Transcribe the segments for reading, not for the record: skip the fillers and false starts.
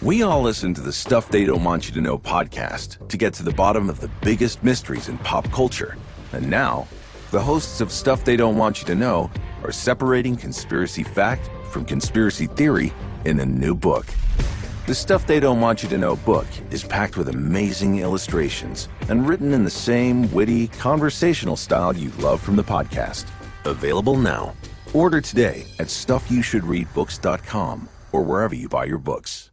We all listen to the Stuff They Don't Want You to Know podcast to get to the bottom of the biggest mysteries in pop culture. And now, the hosts of Stuff They Don't Want You to Know are separating conspiracy fact from conspiracy theory in a new book. The Stuff They Don't Want You to Know book is packed with amazing illustrations and written in the same witty, conversational style you love from the podcast. Available now. Order today at stuffyoushouldreadbooks.com or wherever you buy your books.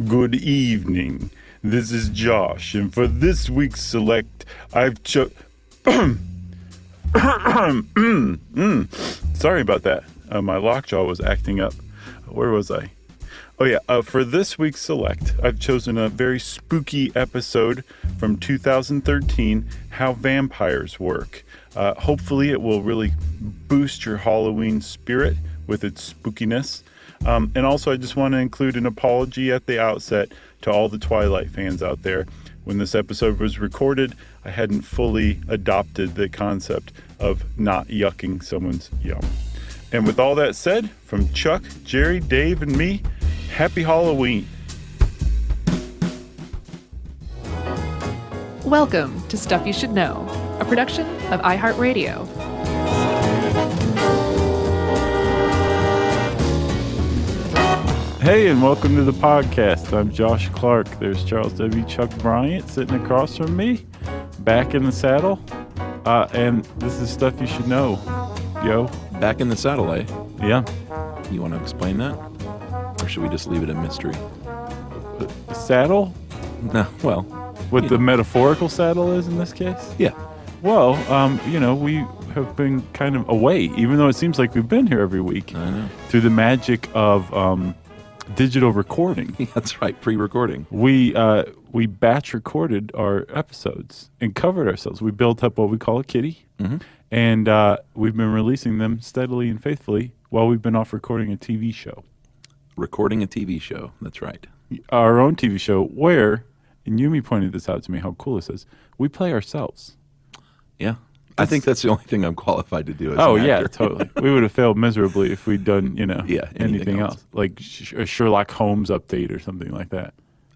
Good evening. This is Josh, and for this week's select, I've Sorry about that. My lockjaw was acting up. Where was I? Oh yeah, for this week's select, I've chosen a very spooky episode from 2013, How Vampires Work. Hopefully it will really boost your Halloween spirit with its spookiness. And also, I just want to include an apology at the outset to all the Twilight fans out there. When this episode was recorded, I hadn't fully adopted the concept of not yucking someone's yum. And with all that said, from Chuck, Jerry, Dave, and me, happy Halloween. Welcome to Stuff You Should Know, a production of iHeartRadio. Hey, and welcome to the podcast. I'm Josh Clark. There's Charles W. Chuck Bryant sitting across from me, back in the saddle. And this is Stuff You Should Know. Yo. Back in the saddle, eh? Yeah. You want to explain that? Or should we just leave it a mystery? Saddle? No, well. What the metaphorical saddle is in this case? Yeah. Well, we have been kind of away, even though it seems like we've been here every week. I know. Through the magic of digital recording. That's right, pre-recording. We batch recorded our episodes and covered ourselves. We built up what we call a kitty, and we've been releasing them steadily and faithfully while we've been off recording a TV show. Recording a TV show, that's right. Our own TV show where, and Yumi pointed this out to me, how cool this is, we play ourselves. Yeah. I think that's the only thing I'm qualified to do as Oh, an yeah, actor. totally. We would have failed miserably if we'd done, anything else. Like a Sherlock Holmes update or something like that.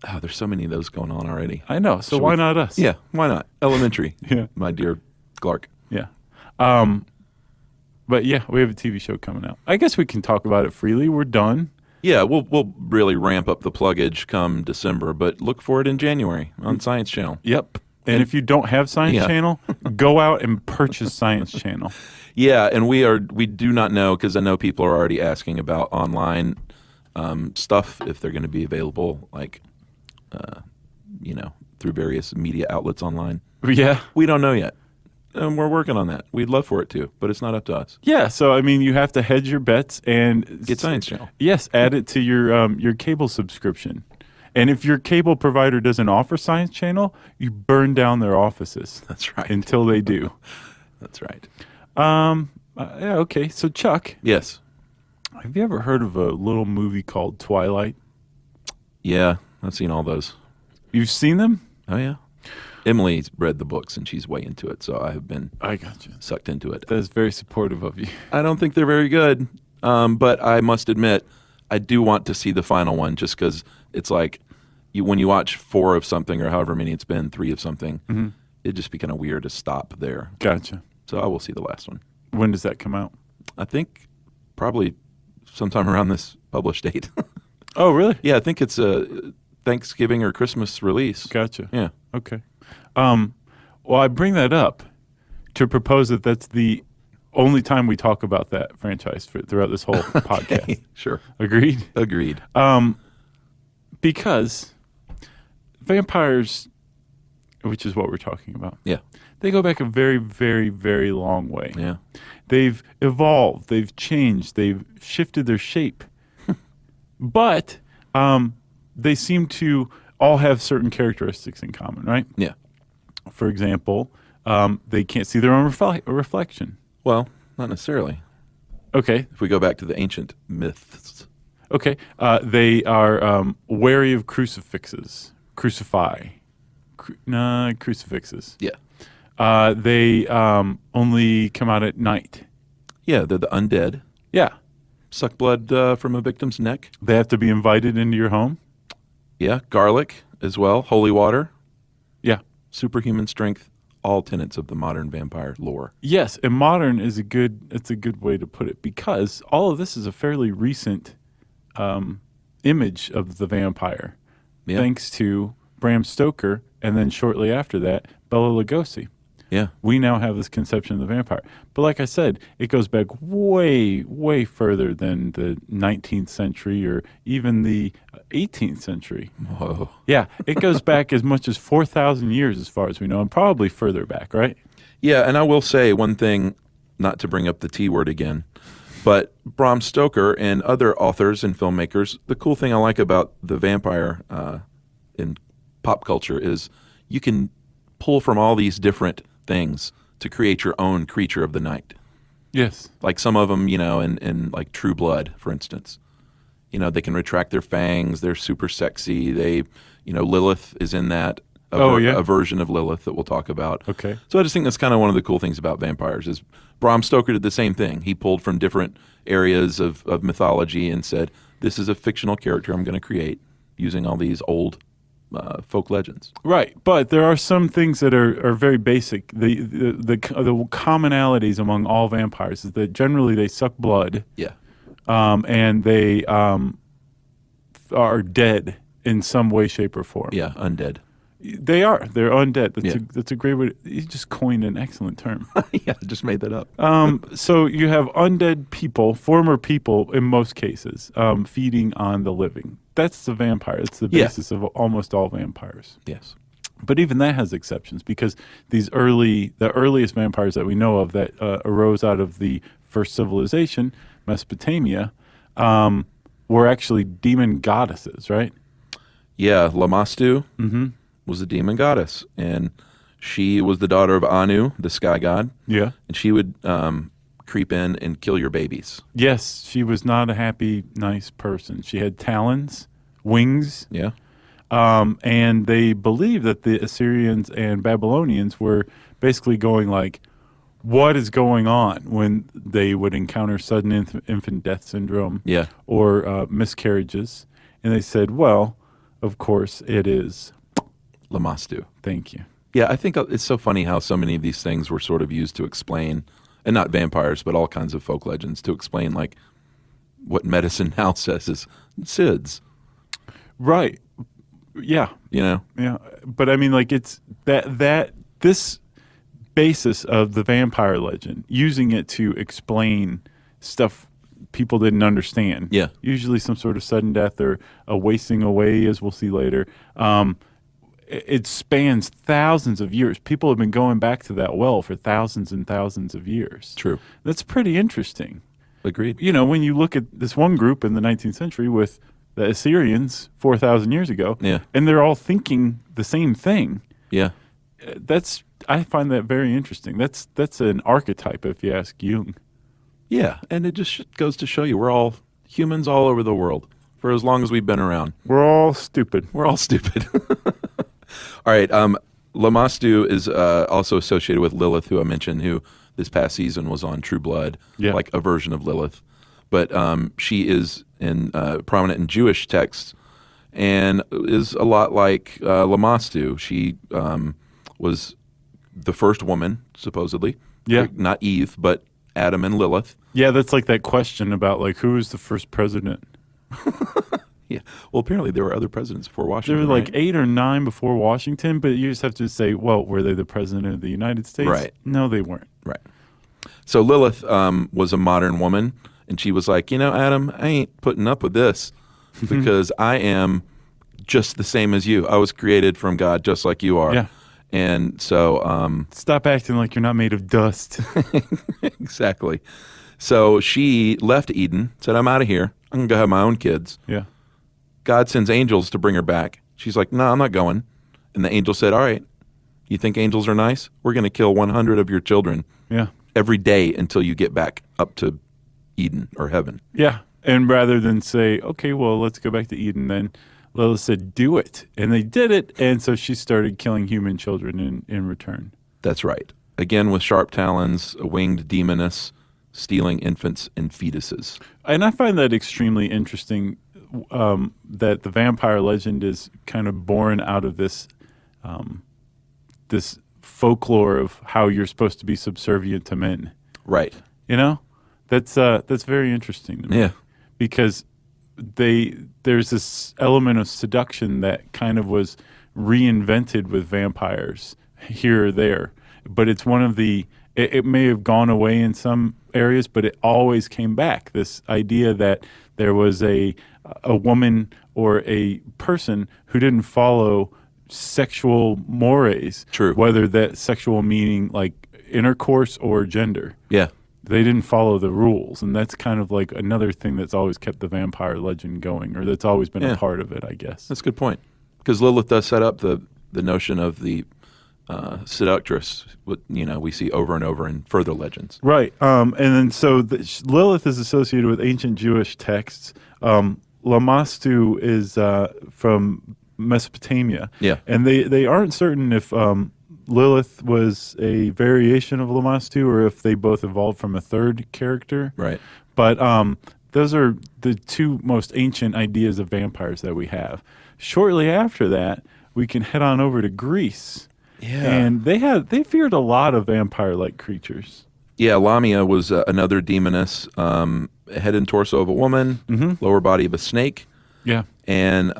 Oh, there's so many of those going on already. I know, so why not us? Yeah, why not? Elementary. Yeah. My dear Clark. Yeah. But yeah, we have a TV show coming out. I guess we can talk about it freely. We're done. Yeah, we'll really ramp up the pluggage come December, but look for it in January on Science Channel. Yep. And if you don't have Science Channel, go out and purchase Science Channel. Yeah, and we do not know, because I know people are already asking about online stuff, if they're going to be available, through various media outlets online. Yeah. We don't know yet. And we're working on that. We'd love for it to, but it's not up to us. Yeah, so you have to hedge your bets and Get Science Channel. Yes, add it to your cable subscription. And if your cable provider doesn't offer Science Channel, you burn down their offices. That's right. Until they do. That's right. Okay. So Chuck. Yes. Have you ever heard of a little movie called Twilight? Yeah, I've seen all those. You've seen them? Oh, yeah. Emily's read the books, and she's way into it, so I have been sucked into it. That is very supportive of you. I don't think they're very good, but I must admit, I do want to see the final one, just because it's like when you watch 4 of something, or however many it's been, 3 of something, it'd just be kind of weird to stop there. Gotcha. So I will see the last one. When does that come out? I think probably sometime around this published date. Oh, really? Yeah, I think it's a Thanksgiving or Christmas release. Gotcha. Yeah. Okay. Well, I bring that up to propose that that's the only time we talk about that franchise throughout this whole podcast. Sure. Agreed? Agreed. Because vampires, which is what we're talking about, Yeah. they go back a very, very, very long way. Yeah. They've evolved. They've changed. They've shifted their shape. But they seem to all have certain characteristics in common, right? Yeah. For example, they can't see their own reflection. Well, not necessarily. Okay. If we go back to the ancient myths. Okay. They are wary of crucifixes. Crucifixes. Yeah. They only come out at night. Yeah, they're the undead. Yeah. Suck blood from a victim's neck. They have to be invited into your home. Yeah, garlic as well, holy water, Yeah. superhuman strength, all tenets of the modern vampire lore. Yes, and modern is a good way to put it, because all of this is a fairly recent image of the vampire, Yeah. thanks to Bram Stoker, and then shortly after that, Bela Lugosi. Yeah. We now have this conception of the vampire. But like I said, it goes back way, way further than the 19th century or even the 18th century. Whoa. Yeah, it goes back as much as 4,000 years as far as we know, and probably further back, right? Yeah, and I will say one thing, not to bring up the T word again, but Bram Stoker and other authors and filmmakers, the cool thing I like about the vampire in pop culture is you can pull from all these different things to create your own creature of the night. Yes. Like some of them, in like True Blood, for instance, they can retract their fangs. They're super sexy. Lilith is in that. A version of Lilith that we'll talk about. Okay. So I just think that's kind of one of the cool things about vampires is Bram Stoker did the same thing. He pulled from different areas of mythology and said, this is a fictional character I'm going to create using all these old folk legends. Right, but there are some things that are very basic. The commonalities among all vampires is that generally they suck blood, Yeah. and they are dead in some way, shape, or form. Yeah, undead. They're undead. Yeah. That's a great way. You just coined an excellent term. Yeah, I just made that up. So you have undead people, former people in most cases, feeding on the living. That's the vampire. It's the Yeah. basis of almost all vampires. Yes. But even that has exceptions, because the earliest vampires that we know of that arose out of the first civilization, Mesopotamia, were actually demon goddesses, right? Yeah, Lamastu was a demon goddess, and she was the daughter of Anu, the sky god, Yeah. and she would creep in and kill your babies. Yes, she was not a happy, nice person. She had talons, wings, Yeah. and they believed that the Assyrians and Babylonians were basically going like, what is going on, when they would encounter sudden infant death syndrome Yeah. or miscarriages. And they said, well, of course it is. Lamastu. Thank you. Yeah, I think it's so funny how so many of these things were sort of used to explain, and not vampires, but all kinds of folk legends to explain like what medicine now says is SIDS. Right. Yeah. Yeah. But I mean, like, it's this basis of the vampire legend, using it to explain stuff people didn't understand. Yeah. Usually some sort of sudden death or a wasting away, as we'll see later. It spans thousands of years. People have been going back to that well for thousands and thousands of years. True. That's pretty interesting. Agreed. When you look at this one group in the 19th century with the Assyrians 4,000 years ago, Yeah. and they're all thinking the same thing. Yeah. I find that very interesting. That's an archetype, if you ask Jung. Yeah, and it just goes to show you we're all humans all over the world for as long as we've been around. We're all stupid. We're all stupid. All right. Lamastu is also associated with Lilith, who I mentioned, who this past season was on True Blood, Yeah. like a version of Lilith. But she is prominent in Jewish texts and is a lot like Lamastu. She was the first woman, supposedly. Yeah. Not Eve, but Adam and Lilith. Yeah, that's like that question about like who was the first president. Yeah. Well, apparently there were other presidents before There Washington. were like right? 8 or 9 before Washington, but you just have to say, well, were they the president of the United States? Right. No, they weren't. Right. So Lilith was a modern woman, and she was like, Adam, I ain't putting up with this because I am just the same as you. I was created from God just like you are. Yeah. And so Stop acting like you're not made of dust. exactly. So she left Eden, said, I'm out of here. I'm going to go have my own kids. Yeah. God sends angels to bring her back. She's like, no, I'm not going. And the angel said, all right, you think angels are nice? We're going to kill 100 of your children Yeah. every day until you get back up to Eden or heaven. Yeah. And rather than say, okay, well, let's go back to Eden, then Lilith said, do it. And they did it. And so she started killing human children in return. That's right. Again, with sharp talons, a winged demoness, stealing infants and fetuses. And I find that extremely interesting. that the vampire legend is kind of born out of this this folklore of how you're supposed to be subservient to men. Right. You know, that's very interesting to me. Yeah. Because there's this element of seduction that kind of was reinvented with vampires here or there, but it's one of the it may have gone away in some areas, but it always came back. This idea that there was a woman or a person who didn't follow sexual mores. True. Whether that sexual meaning like intercourse or gender. Yeah. They didn't follow the rules, and that's kind of like another thing that's always kept the vampire legend going, or that's always been Yeah. a part of it, I guess. That's a good point. Because Lilith does set up the notion of the seductress, what we see over and over in further legends. Right. And then so Lilith is associated with ancient Jewish texts. Lamashtu is from Mesopotamia. Yeah. And they aren't certain if Lilith was a variation of Lamashtu or if they both evolved from a third character. Right. But those are the two most ancient ideas of vampires that we have. Shortly after that, we can head on over to Greece. Yeah. And they feared a lot of vampire-like creatures. Yeah, Lamia was another demoness, head and torso of a woman, lower body of a snake. Yeah. And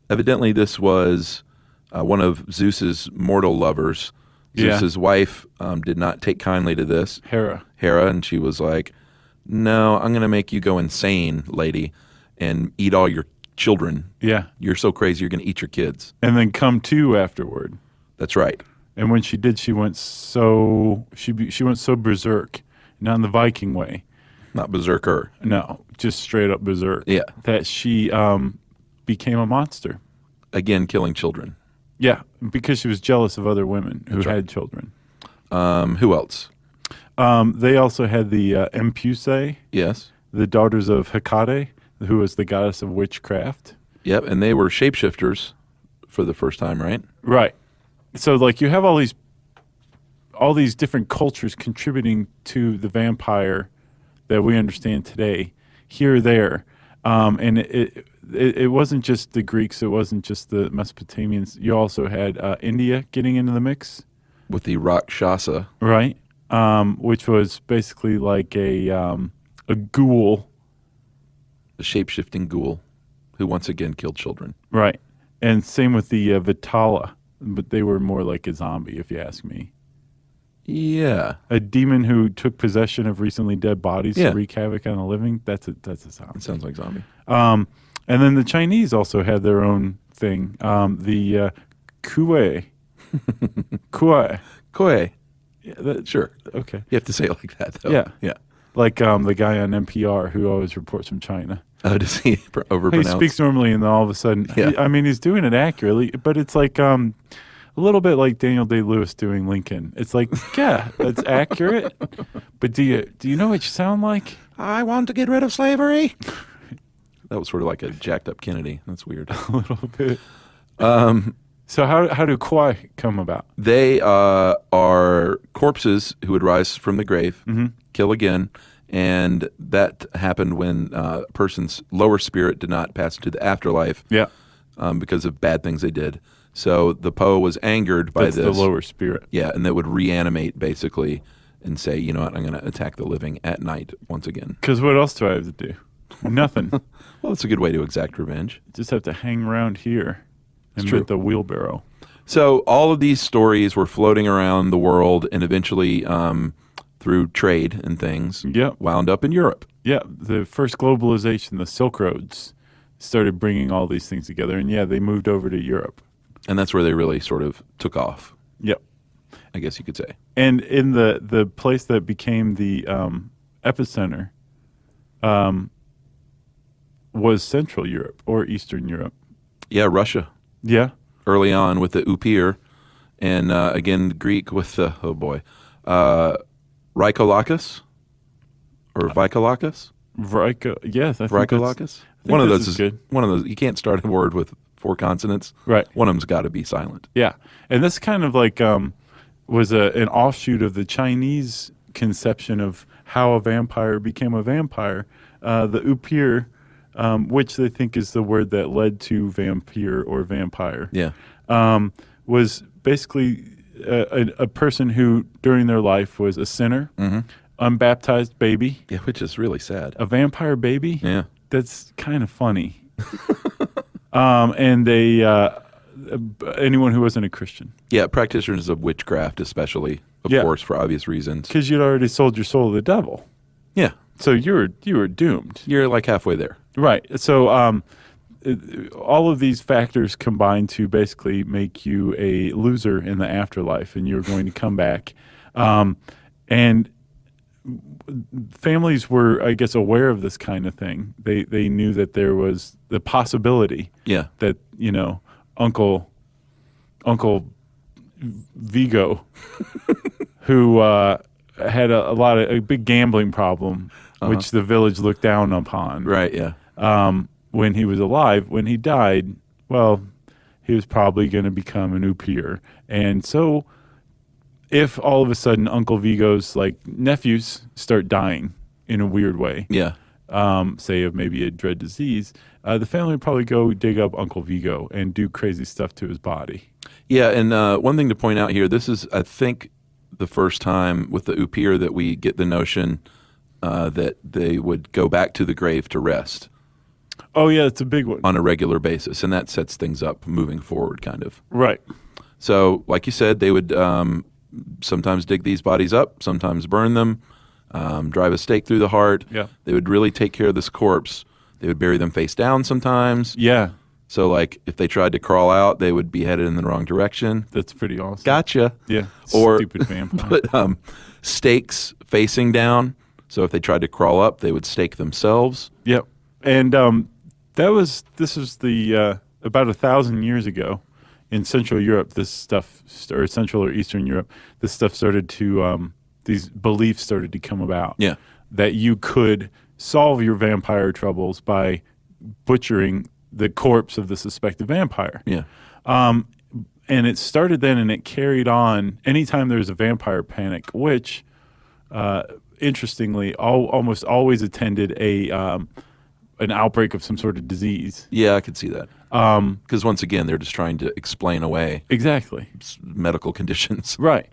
evidently this was one of Zeus's mortal lovers. Yeah. Zeus's wife did not take kindly to this. Hera. And she was like, no, I'm going to make you go insane, lady, and eat all your children. Yeah. You're so crazy, you're going to eat your kids. And then come to afterward. That's right. And when she did, she went so berserk, not in the Viking way. Not berserker. No, just straight up berserk. Yeah. That she became a monster. Again, killing children. Yeah, because she was jealous of other women who had children. Who else? They also had the Empusae, Yes. the daughters of Hecate, who was the goddess of witchcraft. Yep, and they were shapeshifters for the first time, right? Right. So like you have all these different cultures contributing to the vampire that we understand today, here or there. And it wasn't just the Greeks, it wasn't just the Mesopotamians. You also had India getting into the mix. With the Rakshasa. Right. Which was basically like a ghoul. The shape-shifting ghoul who once again killed children. Right. And same with the Vitala, but they were more like a zombie, if you ask me. Yeah. A demon who took possession of recently dead bodies Yeah. to wreak havoc on the living. That's a zombie. It sounds like zombie. And then the Chinese also had their own thing. The Kuei. Kuei. Koi. Yeah, Sure. okay. You have to say it like that, though. Yeah. Yeah. Like the guy on NPR who always reports from China. Oh, does he He overpronounce? speaks normally, and then all of a sudden, Yeah. he's doing it accurately, but it's like a little bit like Daniel Day-Lewis doing Lincoln. It's like, yeah, that's accurate, but do you know what you sound like? I want to get rid of slavery. That was sort of like a jacked up Kennedy. That's weird. A little bit. So how do Kwai come about? They are corpses who would rise from the grave, kill again, and that happened when a person's lower spirit did not pass into the afterlife Yeah, because of bad things they did. So the Poe was angered by that's this. the lower spirit. Yeah, and that would reanimate basically and say, you know what, I'm going to attack the living at night once again. Because what else do I have to do? Nothing. Well, it's a good way to exact revenge. Just have to hang around here and true. with the wheelbarrow. So all of these stories were floating around the world and eventually through trade and things Yep. wound up in Europe. Yeah, the first globalization, the Silk Roads, started bringing all these things together, and yeah, they moved over to Europe. And that's where they really sort of took off, Yep. I guess you could say. And in the place that became the epicenter was Central Europe or Eastern Europe. Yeah, Russia Yeah. early on with the Upir, and again Greek with the Rhicolacus or Vicolacus. Yes, I think Rhicolacus. think One of this those is good. one of those. You can't start a word with 4 consonants. Right. One of them's got to be silent. Yeah, and this kind of like was an offshoot of the Chinese conception of how a vampire became a vampire. The Upir which they think is the word that led to vampire or vampire. Yeah. Was basically a person who, during their life, was a sinner, unbaptized baby, Yeah, which is really sad. a vampire baby. Yeah. That's kind of funny. And they anyone who wasn't a Christian, Yeah, practitioners of witchcraft, especially, of Yeah. course, for obvious reasons. because you'd already sold your soul to the devil, Yeah, so you were doomed. you're like halfway there. Right. So all of these factors combine to basically make you a loser in the afterlife, and you're going to come back. And families were, I guess, aware of this kind of thing. They knew that there was the possibility Yeah. that, Uncle Vigo, who had a big gambling problem, which the village looked down upon. Right, yeah. When he was alive. When he died, well, he was probably going to become an Upir. And so if all of a sudden Uncle Vigo's nephews start dying in a weird way, Yeah. say of maybe a dread disease, the family would probably go dig up Uncle Vigo and do crazy stuff to his body. Yeah, and one thing to point out here, this is, I think, the first time with the Upir that we get the notion that they would go back to the grave to rest Oh, yeah, it's a big one. on a regular basis, and that sets things up moving forward, kind of. Right. So, like you said, they would sometimes dig these bodies up, sometimes burn them, drive a stake through the heart. Yeah. They would really take care of this corpse. They would bury them face down sometimes. Yeah, So, if they tried to crawl out, they would be headed in the wrong direction. that's pretty awesome. Gotcha. Yeah. Or Stupid vampire. But stakes facing down. So if they tried to crawl up, they would stake themselves. Yep. And this was the about 1,000 years ago in Central Europe. This stuff, or Central or Eastern Europe, this stuff started to these beliefs started to come about. Yeah. That you could solve your vampire troubles by butchering the corpse of the suspected vampire. Yeah. And it started then, and it carried on anytime there's a vampire panic, which interestingly almost always attended an outbreak of some sort of disease. Yeah, I could see that. Because once again, they're just trying to explain away Exactly. medical conditions. Right.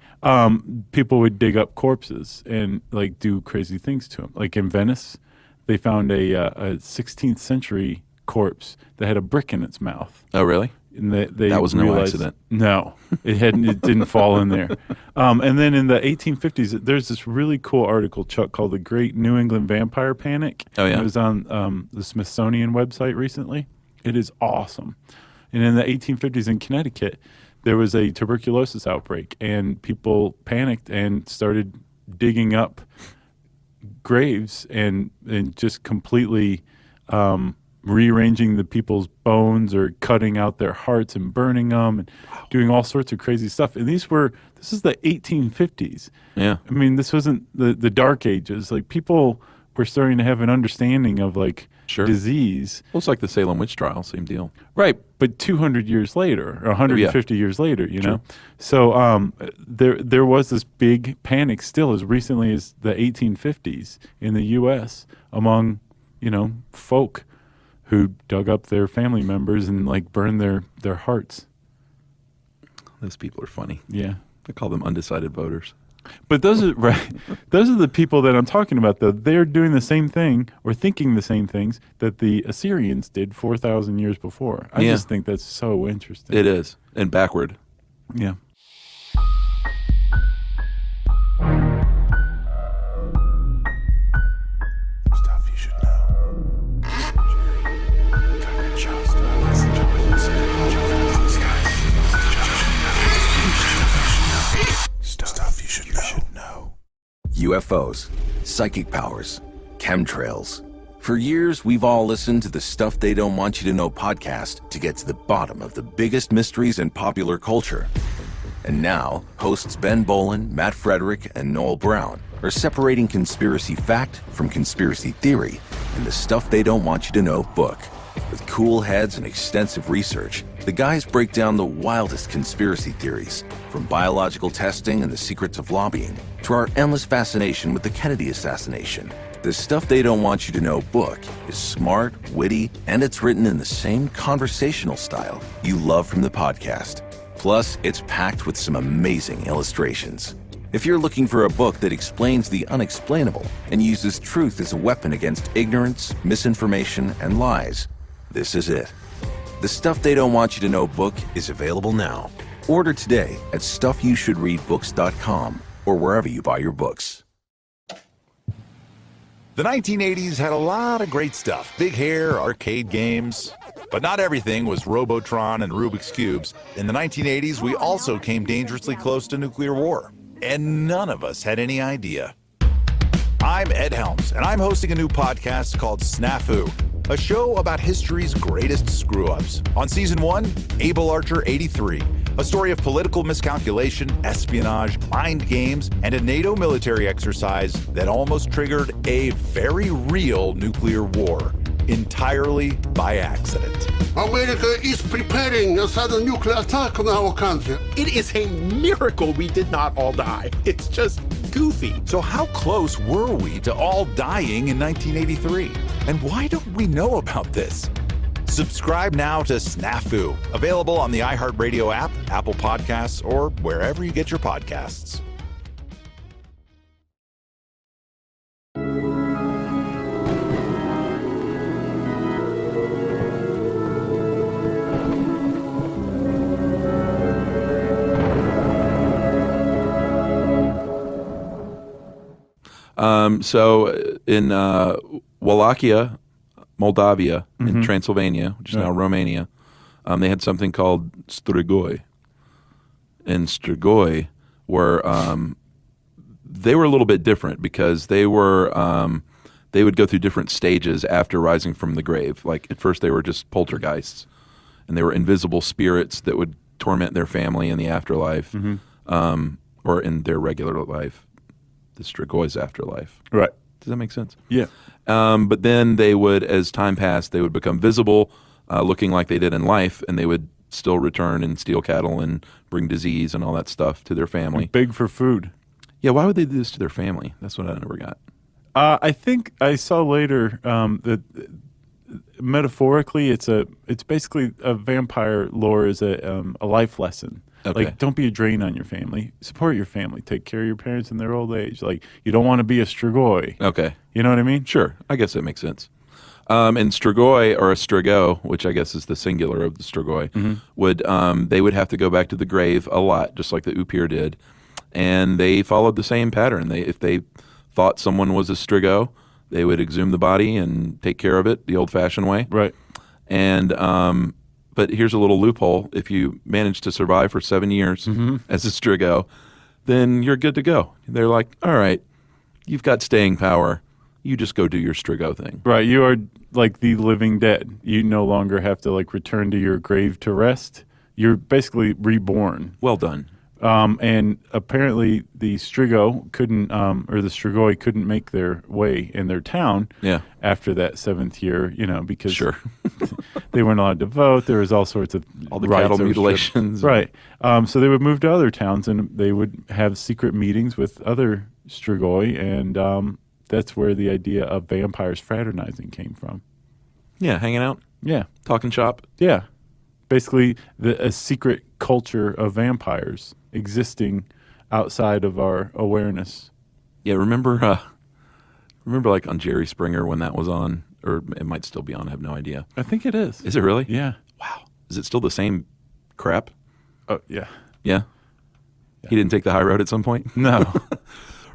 People would dig up corpses and do crazy things to them. Like in Venice, they found a 16th century corpse that had a brick in its mouth. Oh, really? And they That was no realized- accident. No, it hadn't. It didn't fall in there. And then in the 1850s, there's this really cool article, Chuck, called "The Great New England Vampire Panic." Oh, yeah? It was on the Smithsonian website recently. It is awesome. And in the 1850s in Connecticut, there was a tuberculosis outbreak, and people panicked and started digging up graves and just completely rearranging the people's bones or cutting out their hearts and burning them and doing all sorts of crazy stuff. And this is the 1850s. Yeah. I mean, this wasn't the dark ages. People were starting to have an understanding of Sure. disease. Well, it's like the Salem witch trial, same deal. Right, but 200 years later, or 150 years later, you know. So there was this big panic still as recently as the 1850s in the U.S. among, folk who dug up their family members and burned their hearts. Those people are funny. Yeah. I call them undecided voters. But those are right. Those are the people that I'm talking about, though. They're doing the same thing or thinking the same things that the Assyrians did 4,000 years before. I Yeah. just think that's so interesting. It is. And backward. Yeah. Stuff you should know. Stuff you should know. UFOs, psychic powers, chemtrails. For years, we've all listened to the Stuff They Don't Want You to Know podcast to get to the bottom of the biggest mysteries in popular culture. And now, hosts Ben Bolin, Matt Frederick, and Noel Brown are separating conspiracy fact from conspiracy theory in the Stuff They Don't Want You to Know book. With cool heads and extensive research, the guys break down the wildest conspiracy theories, from biological testing and the secrets of lobbying to our endless fascination with the Kennedy assassination. The Stuff They Don't Want You to Know book is smart, witty, and it's written in the same conversational style you love from the podcast. Plus, it's packed with some amazing illustrations. If you're looking for a book that explains the unexplainable and uses truth as a weapon against ignorance, misinformation, and lies, this is it. The Stuff They Don't Want You to Know book is available now. Order today at stuffyoushouldreadbooks.com or wherever you buy your books. The 1980s had a lot of great stuff. Big hair, arcade games. But not everything was Robotron and Rubik's Cubes. In the 1980s, we also came dangerously close to nuclear war. And none of us had any idea. I'm Ed Helms, and I'm hosting a new podcast called Snafu, a show about history's greatest screw-ups. On Season 1, Able Archer 83, a story of political miscalculation, espionage, mind games, and a NATO military exercise that almost triggered a very real nuclear war, entirely by accident. America is preparing a sudden nuclear attack on our country. It is a miracle we did not all die. It's just goofy. So how close were we to all dying in 1983? And why don't we know about this? Subscribe now to Snafu, available on the iHeartRadio app, Apple Podcasts, or wherever you get your podcasts. So in Wallachia, Moldavia, in Transylvania, which is now Romania, they had something called Strigoi. And Strigoi were they were a little bit different because they were they would go through different stages after rising from the grave. Like at first they were just poltergeists, and they were invisible spirits that would torment their family in the afterlife, or in their regular life. The Strigoi's afterlife. Right. Does that make sense? Yeah. But then they would, as time passed, they would become visible, looking like they did in life, and they would still return and steal cattle and bring disease and all that stuff to their family. Big for food. Yeah, why would they do this to their family? That's what I never got. I think I saw later that metaphorically, it's basically a vampire lore is a life lesson. Okay. Like, don't be a drain on your family. Support your family. Take care of your parents in their old age. Like, you don't want to be a Strigoi. Okay. You know what I mean? Sure. I guess that makes sense. And Strigoi, or a Strigo, which I guess is the singular of the Strigoi, would they would have to go back to the grave a lot, just like the Upir did. And they followed the same pattern. If they thought someone was a Strigo, they would exhume the body and take care of it the old-fashioned way. Right. And but here's a little loophole. If you manage to survive for 7 years as a Strigo, then you're good to go. They're like, all right, you've got staying power. You just go do your Strigo thing. Right. You are like the living dead. You no longer have to like return to your grave to rest. You're basically reborn. Well done. And apparently the Strigo couldn't, or the Strigoi couldn't make their way in their town after that 7th year, because they weren't allowed to vote. There was all sorts of all the rights cattle mutilations. Right. So they would move to other towns and they would have secret meetings with other Strigoi, and that's where the idea of vampires fraternizing came from. Yeah, hanging out. Yeah. Talking shop. Yeah. Basically, a secret culture of vampires existing outside of our awareness. Yeah, remember like on Jerry Springer when that was on, or it might still be on, I have no idea. I think it is. Is it really? Yeah. Wow. Is it still the same crap? Oh, yeah. Yeah? He didn't take the high road at some point? No.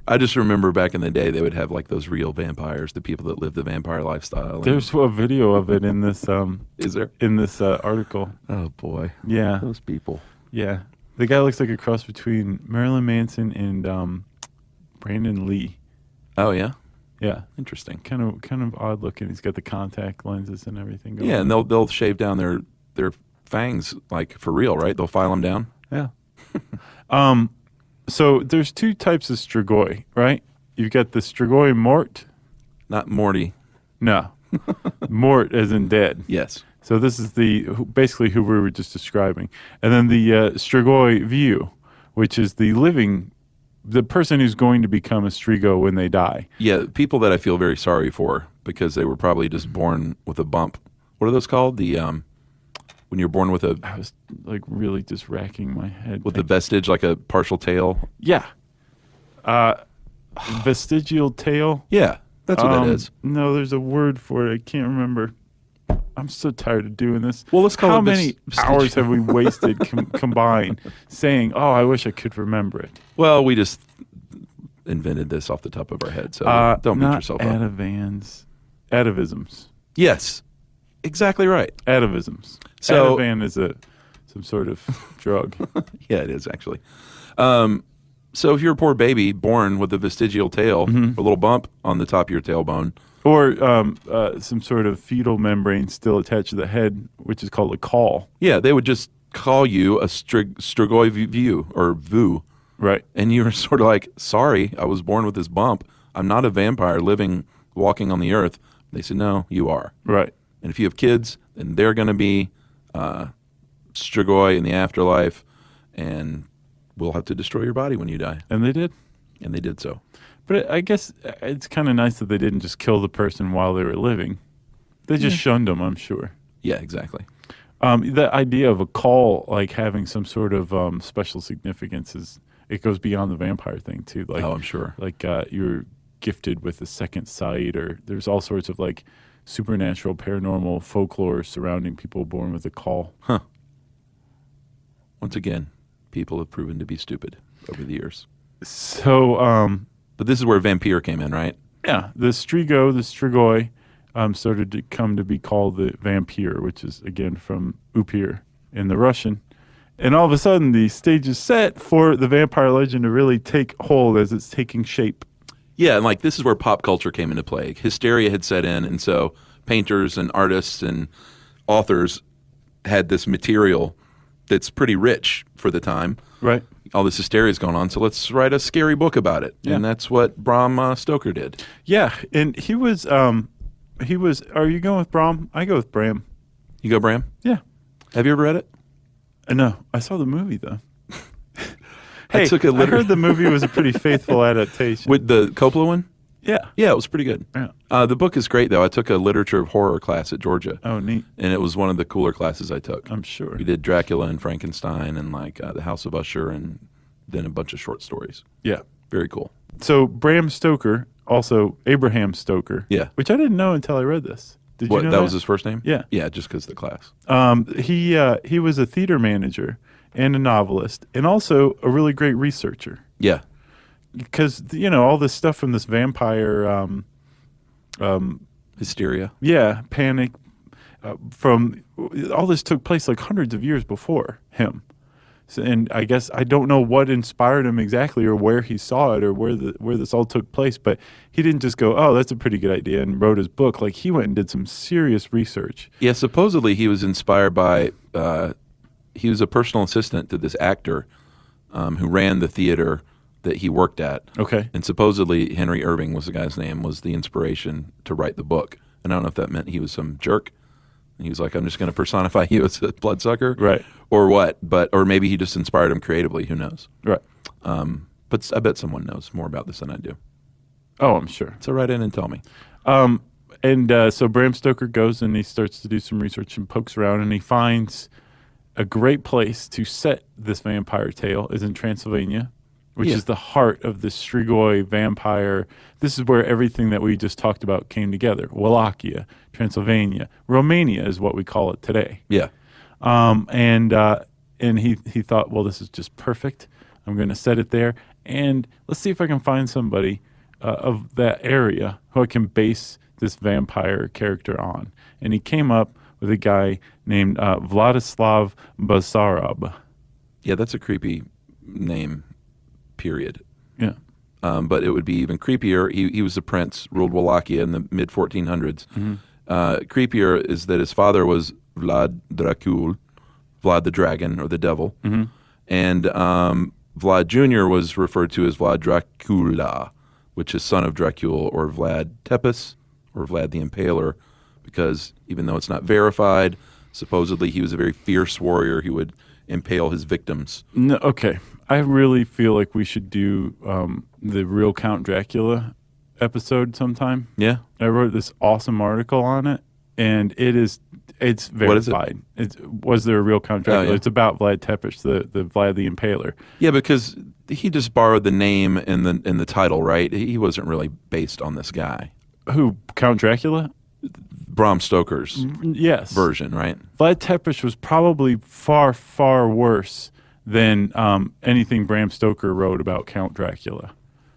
I just remember back in the day they would have like those real vampires, the people that live the vampire lifestyle. There's a video of it in this Is there? in this article. Oh boy. Yeah. Those people. Yeah. The guy looks like a cross between Marilyn Manson and Brandon Lee. Oh yeah? Yeah. Interesting. Kind of odd looking. He's got the contact lenses and everything going Yeah, on. and they'll shave down their fangs like for real, right? They'll file them down. Yeah. So there's two types of Strigoi, right? You've got the Strigoi Mort. Not Morty. No. Mort as in dead. Yes. So this is basically who we were just describing. And then the Strigoi Viu, which is the living the person who's going to become a Strigo when they die. Yeah, people that I feel very sorry for because they were probably just born with a bump. What are those called? The when you're born with I was like really just racking my head. the vestige, like a partial tail. Yeah. Vestigial tail. Yeah, that's what it is. No, there's a word for it. I can't remember. I'm so tired of doing this. Well, let's call How it many hours have we wasted combined saying, "Oh, I wish I could remember it." Well, we just invented this off the top of our head, so don't beat not yourself up. Atavisms. Yes, exactly right. Atavisms. So- Ativan is some sort of drug. Yeah, it is actually. So if you're a poor baby born with a vestigial tail, Mm-hmm. a little bump on the top of your tailbone, Or some sort of fetal membrane still attached to the head, which is called a caul. yeah, they would just call you a Strigoi view or vu. Right. And you're sort of like, sorry, I was born with this bump. I'm not a vampire walking on the earth. They said, no, you are. Right. And if you have kids, then they're going to be Strigoi in the afterlife, and we'll have to destroy your body when you die. And they did. And they did so. But I guess it's kind of nice that they didn't just kill the person while they were living. They just shunned them, I'm sure. Yeah, exactly. The idea of a call like having some sort of special significance it goes beyond the vampire thing too. Like, Oh, I'm sure. Like you're gifted with a second sight, or there's all sorts of like supernatural, paranormal folklore surrounding people born with a call. Once again, people have proven to be stupid over the years. So But this is where vampire came in, right? yeah, the Strigoi started to come to be called the vampire, which is again from upir in the Russian. And all of a sudden, the stage is set for the vampire legend to really take hold as it's taking shape. Yeah, and like this is where pop culture came into play. Hysteria had set in, and so painters and artists and authors had this material that's pretty rich for the time. Right. All this hysteria is going on, so let's write a scary book about it. Yeah. And that's what Bram Stoker did. Yeah, and he was. Are you going with Bram? I go with Bram. You go, Bram? Yeah. Have you ever read it? No, I saw the movie though. Hey, took a I heard the movie was a pretty faithful adaptation. With the Coppola one? Yeah. Yeah, it was pretty good. Yeah. The book is great, though. I took a literature of horror class at Georgia. Oh, neat. And it was one of the cooler classes I took. I'm sure. We did Dracula and Frankenstein and like The House of Usher and then a bunch of short stories. Yeah. Very cool. So Bram Stoker, also Abraham Stoker. Yeah. Which I didn't know until I read this. Did What, you know that was his first name? Yeah. Yeah, just because of the class. He was a theater manager and a novelist and also a really great researcher. Yeah. Because, all this stuff from this vampire, Hysteria. panic, from all this took place like hundreds of years before him. So, and I guess I don't know what inspired him exactly or where he saw it or where this all took place, but he didn't just go, oh, that's a pretty good idea and wrote his book. Like he went and did some serious research. Yeah, supposedly he was inspired by, he was a personal assistant to this actor who ran the theater that he worked at. Okay. And supposedly Henry Irving was the guy's name, was the inspiration to write the book. And I don't know if that meant he was some jerk. And he was like, I'm just going to personify you as a bloodsucker. Right. Or what. Or maybe he just inspired him creatively. Who knows? Right. But I bet someone knows more about this than I do. Oh, I'm sure. So write in and tell me. So Bram Stoker goes and he starts to do some research and pokes around and he finds a great place to set this vampire tale is in Transylvania, which Yeah. is the heart of the Strigoi vampire. This is where everything that we just talked about came together. Wallachia, Transylvania, Romania is what we call it today. Yeah. And he thought, well, this is just perfect. I'm going to set it there, and let's see if I can find somebody of that area who I can base this vampire character on. And he came up with a guy named Vladislav Basarab. Yeah, that's a creepy name, period. Yeah. But it would be even creepier. He was a prince, ruled Wallachia in the mid 1400s. Creepier is that his father was Vlad Dracul, Vlad the Dragon or the Devil, and Vlad Jr. was referred to as Vlad Dracula, which is son of Dracul or Vlad Tepes or Vlad the Impaler, because even though it's not verified, supposedly he was a very fierce warrior. He would impale his victims. No, okay. I really feel like we should do the real Count Dracula episode sometime. Yeah. I wrote this awesome article on it, and it's verified. What is it? Was there a real Count Dracula? Oh, yeah. It's about Vlad Tepes, the Vlad the Impaler. Yeah, because he just borrowed the name and the title, right? He wasn't really based on this guy. Who, Count Dracula? Bram Stoker's Yes. version, right? Vlad Tepes was probably far, far worse than anything Bram Stoker wrote about Count Dracula.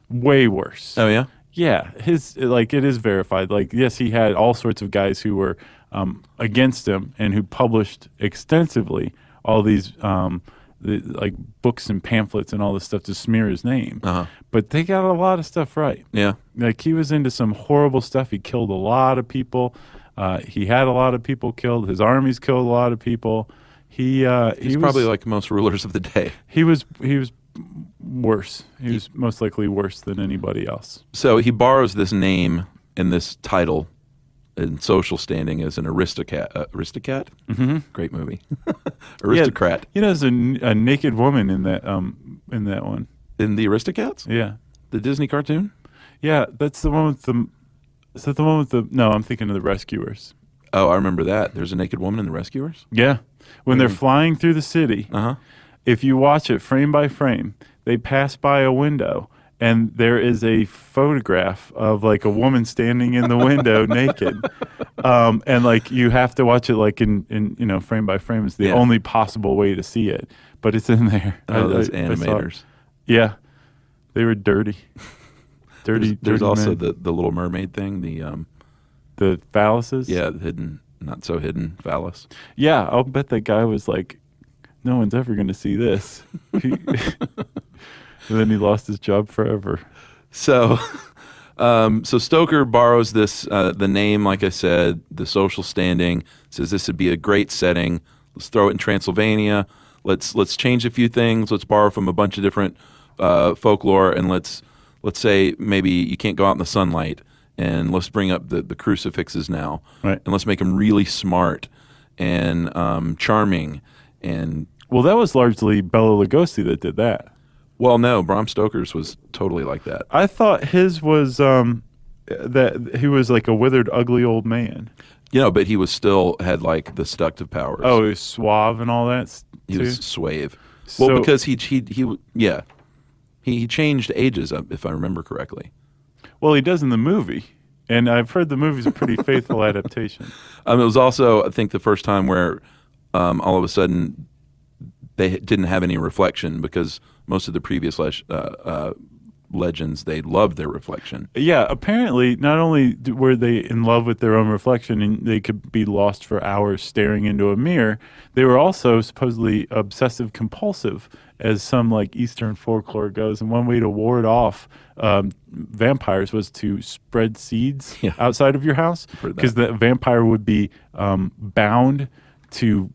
Way worse. Oh, yeah? Yeah, it is verified. Like, yes, he had all sorts of guys who were against him and who published extensively all these like books and pamphlets and all this stuff to smear his name. Uh-huh. But they got a lot of stuff right. Yeah. Like, he was into some horrible stuff. He killed a lot of people. He had a lot of people killed. His armies killed a lot of people. He's Probably like most rulers of the day. He was worse. He was most likely worse than anybody else. So he borrows this name and this title and social standing as an aristocrat. Aristocrat? Mm-hmm. Great movie. Aristocrat. Yeah, there's a naked woman in that one. In the Aristocats? Yeah. The Disney cartoon? Yeah, that's the one with the... Is that the one with the... No, I'm thinking of the Rescuers. Oh, I remember that. There's a naked woman in the Rescuers? Yeah. When they're flying through the city, if you watch it frame by frame, they pass by a window, and there is a photograph of like a woman standing in the window naked. And like you have to watch it like in frame by frame. It's the only possible way to see it. But it's in there. Oh, those animators. Yeah. They were dirty. There's dirty also men. the Little Mermaid thing, the phalluses? Yeah, hidden, not so hidden phallus. Yeah, I'll bet that guy was like, no one's ever going to see this. And then he lost his job forever. So Stoker borrows this, the name, like I said, the social standing, says this would be a great setting. Let's throw it in Transylvania. Let's change a few things. Let's borrow from a bunch of different folklore, and let's say maybe you can't go out in the sunlight, and let's bring up the crucifixes now, right? And let's make them really smart and charming. And well, that was largely Bela Lugosi that did that. Well, no, Bram Stoker's was totally like that. I thought his was that he was like a withered, ugly old man. But he was still had like the seductive powers. Oh, he was suave and all that. He was suave. So, well, because he changed ages, if I remember correctly. Well, he does in the movie, and I've heard the movie's a pretty faithful adaptation. It was also, I think, the first time where all of a sudden they didn't have any reflection, because most of the previous legends, they loved their reflection. Yeah, apparently not only were they in love with their own reflection and they could be lost for hours staring into a mirror, they were also supposedly obsessive compulsive, as some like Eastern folklore goes. And one way to ward off vampires was to spread seeds outside of your house, because the vampire would be bound to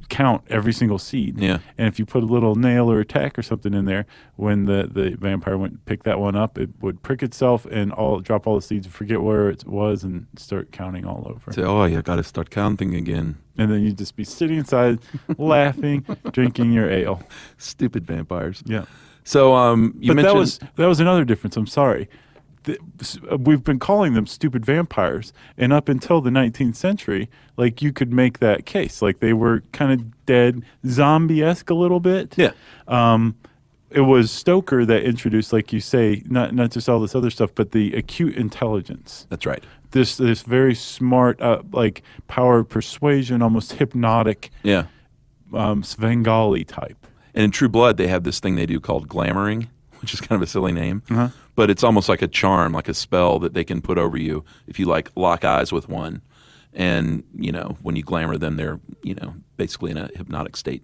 count every single seed. Yeah. And if you put a little nail or a tack or something in there, when the vampire went to pick that one up, it would prick itself and drop all the seeds and forget where it was and start counting all over. Say, oh, you got to start counting again. And then you'd just be sitting inside, laughing, drinking your ale. Stupid vampires. Yeah. So you mentioned... that was another difference. I'm sorry. We've been calling them stupid vampires, and up until the 19th century, like, you could make that case. Like, they were kind of dead, zombie-esque a little bit. Yeah. It was Stoker that introduced, like you say, not just all this other stuff, but the acute intelligence. That's right. This very smart, like, power of persuasion, almost hypnotic. Yeah. Svengali type. And in True Blood, they have this thing they do called glamoring, which is kind of a silly name. But it's almost like a charm, like a spell that they can put over you if you like lock eyes with one. And, when you glamour them, they're, basically in a hypnotic state.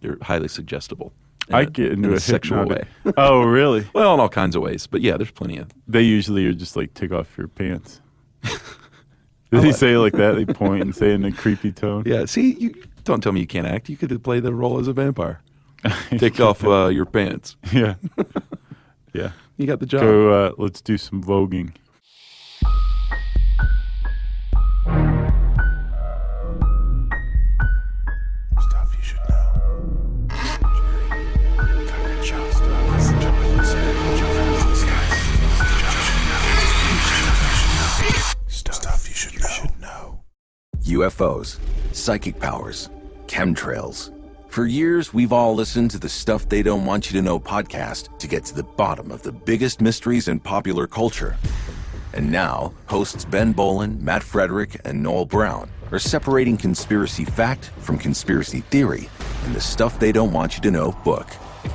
They're highly suggestible. I get into a sexual way. Oh, really? Well, in all kinds of ways. But yeah, there's plenty of. They usually are just like, take off your pants. Did he say it like that? They point and say it in a creepy tone. Yeah. See, you don't tell me you can't act. You could play the role as a vampire. Take off your pants. Yeah. Yeah. You got the job. Go, let's do some voguing. Stuff you should know. UFOs, psychic powers, chemtrails. For years, we've all listened to the Stuff They Don't Want You to Know podcast to get to the bottom of the biggest mysteries in popular culture. And now, hosts Ben Bolin, Matt Frederick, and Noel Brown are separating conspiracy fact from conspiracy theory in the Stuff They Don't Want You to Know book.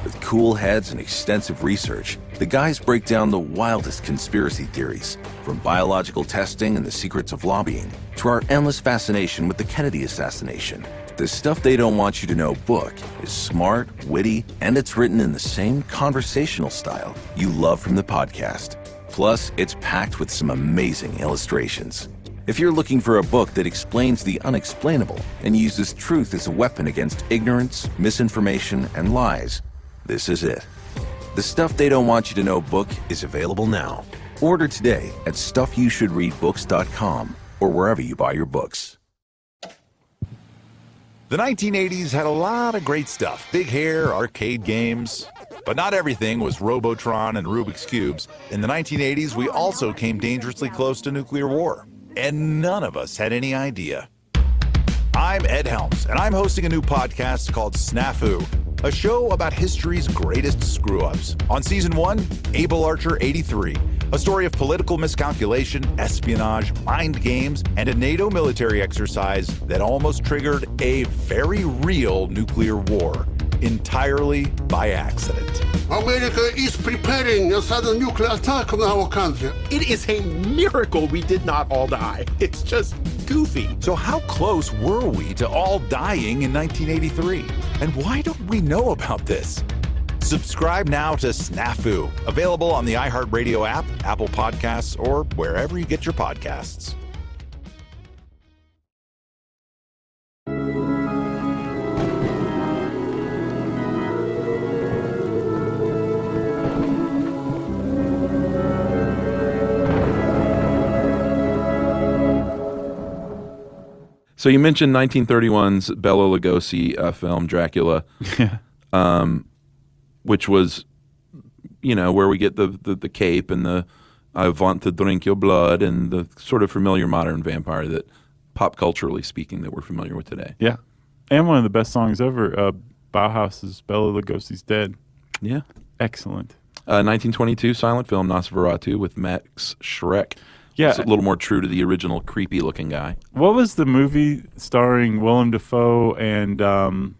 With cool heads and extensive research, the guys break down the wildest conspiracy theories, from biological testing and the secrets of lobbying to our endless fascination with the Kennedy assassination. The Stuff They Don't Want You to Know book is smart, witty, and it's written in the same conversational style you love from the podcast. Plus, it's packed with some amazing illustrations. If you're looking for a book that explains the unexplainable and uses truth as a weapon against ignorance, misinformation, and lies, this is it. The Stuff They Don't Want You to Know book is available now. Order today at stuffyoushouldreadbooks.com or wherever you buy your books. The 1980s had a lot of great stuff. Big hair, arcade games. But not everything was Robotron and Rubik's Cubes. In the 1980s, we also came dangerously close to nuclear war. And none of us had any idea. I'm Ed Helms, and I'm hosting a new podcast called Snafu, a show about history's greatest screw-ups. On Season 1, Able Archer 83, a story of political miscalculation, espionage, mind games, and a NATO military exercise that almost triggered a very real nuclear war, entirely by accident. America is preparing a sudden nuclear attack on our country. It is a miracle we did not all die. It's just goofy. So how close were we to all dying in 1983? And why don't we know about this? Subscribe now to Snafu, available on the iHeartRadio app, Apple Podcasts, or wherever you get your podcasts. So you mentioned 1931's Bela Lugosi film Dracula, which was, where we get the cape and the "I want to drink your blood" and the sort of familiar modern vampire that, pop culturally speaking, that we're familiar with today. Yeah. And one of the best songs ever, Bauhaus's Bela Lugosi's Dead. Yeah. Excellent. 1922 silent film Nosferatu with Max Schreck. Yeah. It's a little more true to the original creepy looking guy. What was the movie starring Willem Dafoe and about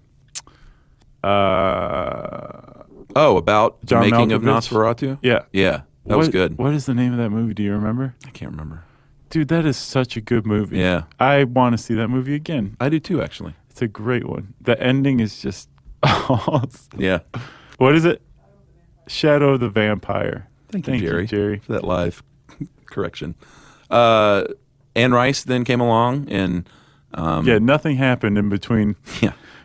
the John making of Malkovich? Nosferatu? Yeah. Yeah. That was good. What is the name of that movie? Do you remember? I can't remember. Dude, that is such a good movie. Yeah. I want to see that movie again. I do too, actually. It's a great one. The ending is just awesome. Yeah. What is it? Shadow of the Vampire. Thank you, Jerry. Jerry. For that live correction. Anne Rice then came along and nothing happened in between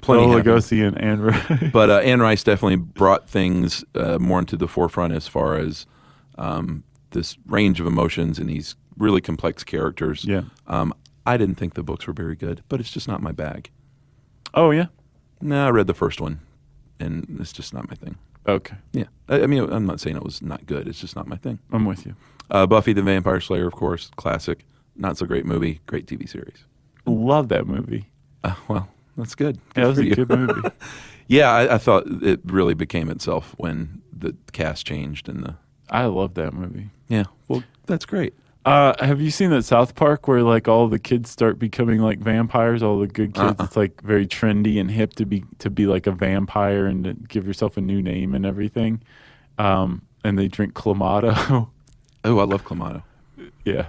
plenty Bela happened. Lugosi and Anne Rice. But Anne Rice definitely brought things more into the forefront as far as this range of emotions and these really complex characters. Yeah. I didn't think the books were very good, but it's just not my bag. Oh, yeah? No, I read the first one, and it's just not my thing. Okay. Yeah. I mean, I'm not saying it was not good. It's just not my thing. I'm with you. Buffy the Vampire Slayer, of course, classic. Not so great movie, great TV series. Love that movie. Well, that's good. Yeah, it was for a you. good movie. Yeah, I thought it really became itself when the cast changed and the. I love that movie. Yeah, well, that's great. Have you seen that South Park where like all the kids start becoming like vampires? All the good kids. It's like very trendy and hip to be like a vampire and to give yourself a new name and everything. And they drink Clamato. Oh, I love Clamato. Yeah.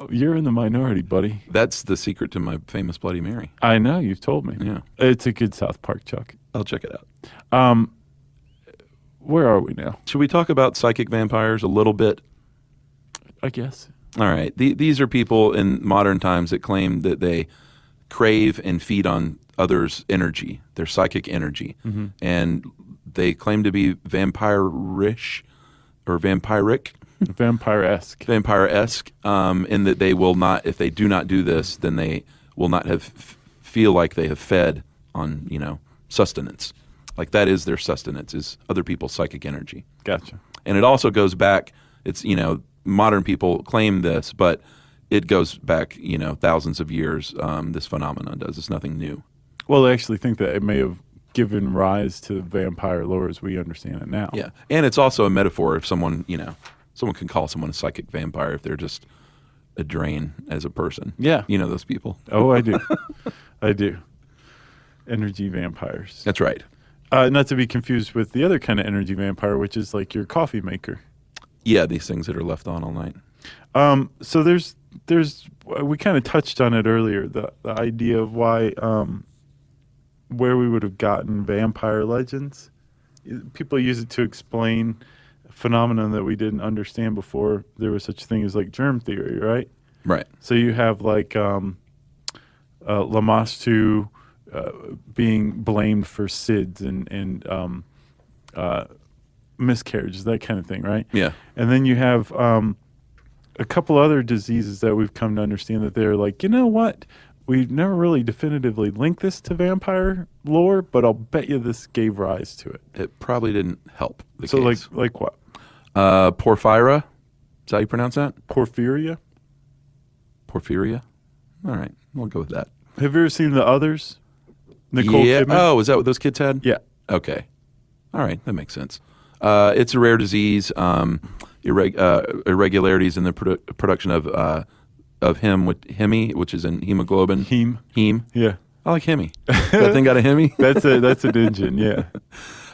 You're in the minority, buddy. That's the secret to my famous Bloody Mary. I know, you've told me. Yeah. It's a good South Park, Chuck. I'll check it out. Where are we now? Should we talk about psychic vampires a little bit? I guess. All right. These are people in modern times that claim that they crave and feed on others' energy, their psychic energy. Mm-hmm. And they claim to be vampire-ish or vampiric. Vampire-esque. Vampire-esque, in that they will not, if they do not do this, then they will not feel like they have fed on, sustenance. Like that is their sustenance, is other people's psychic energy. Gotcha. And it also goes back, it's, modern people claim this, but it goes back, thousands of years. This phenomenon does. It's nothing new. Well, I actually think that it may have given rise to vampire lore as we understand it now. Yeah, and it's also a metaphor. If someone, someone can call someone a psychic vampire if they're just a drain as a person. Yeah. You know those people. Oh, I do. I do. Energy vampires. That's right. Not to be confused with the other kind of energy vampire, which is like your coffee maker. Yeah, these things that are left on all night. So there's we kind of touched on it earlier, the idea of why where we would have gotten vampire legends. People use it to explain a phenomenon that we didn't understand before there was such a thing as like germ theory, right? Right. So you have like Lamastु being blamed for SIDS and miscarriages, that kind of thing, right? Yeah. And then you have a couple other diseases that we've come to understand that they're like, you know what? We've never really definitively linked this to vampire lore, but I'll bet you this gave rise to it. It probably didn't help the So case. like what? Porphyra? Is that how you pronounce that? Porphyria? Porphyria? All right. We'll go with that. Have you ever seen The Others? Nicole yeah. Kidman? Oh, is that what those kids had? Yeah. Okay. All right. That makes sense. It's a rare disease. Irregularities in the production of heme, which is in hemoglobin. Heme. Yeah. I like heme. That thing got a heme? That's an engine, yeah.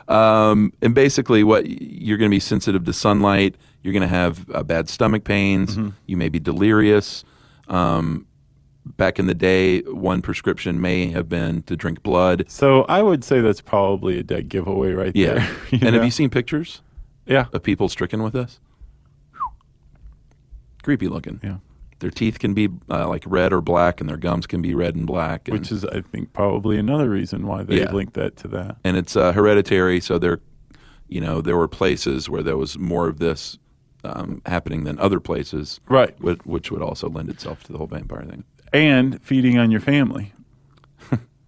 And basically what you're going to be sensitive to sunlight. You're going to have bad stomach pains. Mm-hmm. You may be delirious. Back in the day, one prescription may have been to drink blood. So I would say that's probably a dead giveaway right Yeah. there. And know? have you seen pictures Yeah. of people stricken with this? Creepy looking. Yeah. Their teeth can be like red or black, and their gums can be red and black. And, Which is, I think, probably another reason why they Yeah. linked that to that. and it's hereditary. So there were places where there was more of this happening than other places, Right. Which would also lend itself to the whole vampire thing. And feeding on your family.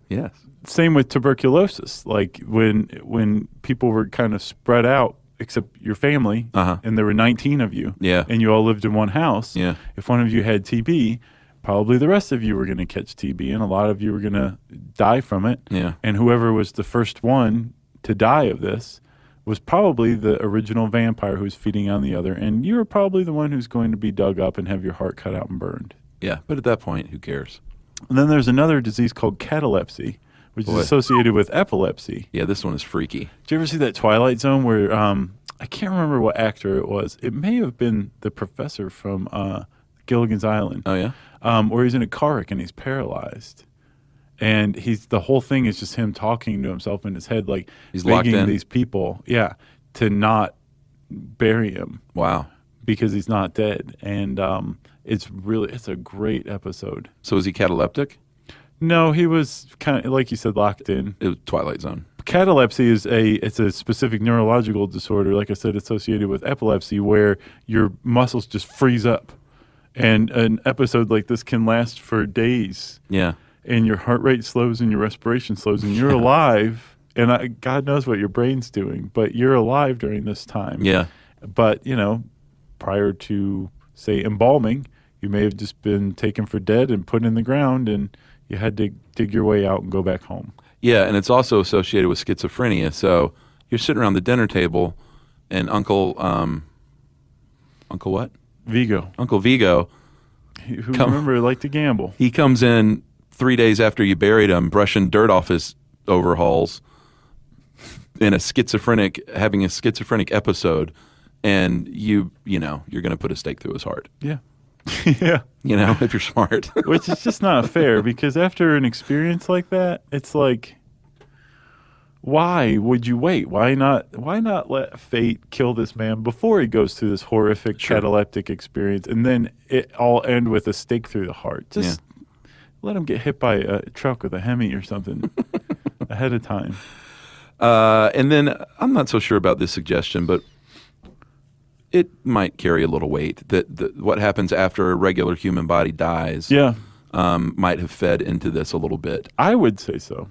Yes. Same with tuberculosis. Like when people were kind of spread out, except your family, Uh-huh. and there were 19 of you, Yeah. and you all lived in one house. Yeah. If one of you had TB, probably the rest of you were going to catch TB, and a lot of you were going to die from it. Yeah. And whoever was the first one to die of this was probably the original vampire who's feeding on the other, and you're probably the one who's going to be dug up and have your heart cut out and burned. Yeah. But at that point, who cares? And then there's another disease called catalepsy, which Boy. is associated with epilepsy. Yeah, this one is freaky. Did you ever see that Twilight Zone where I can't remember what actor it was. It may have been the professor from Gilligan's Island. Oh, yeah? Where he's in a car wreck and he's paralyzed. And the whole thing is just him talking to himself in his head, like He's locked begging in. these people, to not bury him Wow. because he's not dead. And it's a great episode. So is he cataleptic? No, he was kind of, like you said, locked in. It was Twilight Zone. Catalepsy is a specific neurological disorder, like I said, associated with epilepsy, where your muscles just freeze up. And an episode like this can last for days. Yeah. And your heart rate slows and your respiration slows, and you're alive. And God knows what your brain's doing, but you're alive during this time. Yeah. But, prior to, say, embalming, you may have just been taken for dead and put in the ground, and you had to dig your way out and go back home. Yeah, and it's also associated with schizophrenia. So you're sitting around the dinner table, and Uncle what? Vigo, Uncle Vigo, who remember liked to gamble. he comes in 3 days after you buried him, brushing dirt off his overalls, having a schizophrenic episode, and you're going to put a stake through his heart. Yeah. Yeah. If you're smart. Which is just not fair, because after an experience like that, it's like, why would you wait? Why not let fate kill this man before he goes through this horrific cataleptic experience, and then it all end with a stake through the heart? Just let him get hit by a truck with a Hemi or something ahead of time. And then I'm not so sure about this suggestion, but it might carry a little weight that what happens after a regular human body dies might have fed into this a little bit. I would say so.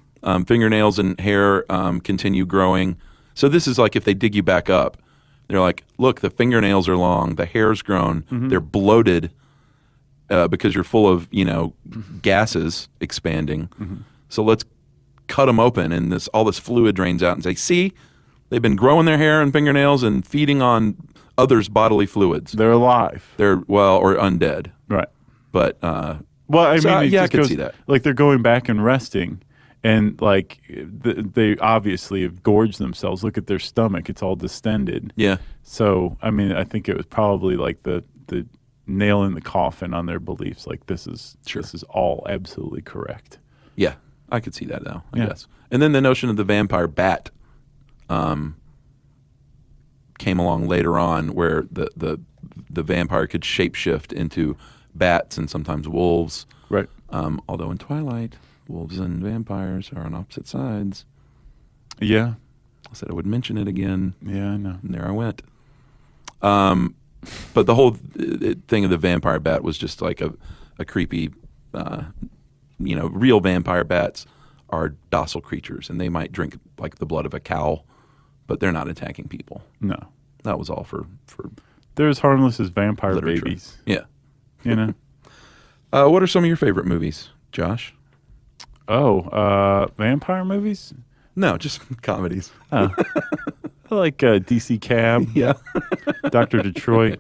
Fingernails and hair continue growing. So this is like if they dig you back up. They're like, look, the fingernails are long, the hair's grown, they're bloated, because you're full of gases expanding. So let's cut them open, and all this fluid drains out, and say, see, they've been growing their hair and fingernails and feeding on others' bodily fluids. They're alive. Or undead. Right. But well, I mean, I could see that. Like they're going back and resting, and like they obviously have gorged themselves. Look at their stomach; it's all distended. Yeah. So I mean, I think it was probably like the nail in the coffin on their beliefs. Like this is all absolutely correct. Yeah, I could see that now. I Yeah. guess. And then the notion of the vampire bat came along later on, where the vampire could shapeshift into bats and sometimes wolves. Right. Although in Twilight, wolves and vampires are on opposite sides. Yeah. I said I would mention it again. Yeah, I know. And there I went. But the whole thing of the vampire bat was just like a creepy, real vampire bats are docile creatures, and they might drink like the blood of a cow, but they're not attacking people. No. That was all for They're as harmless as vampire literature. babies. Yeah. You know? What are some of your favorite movies, Josh? Vampire movies? No, just comedies. Oh. I like DC Cab. Yeah. Dr. Detroit.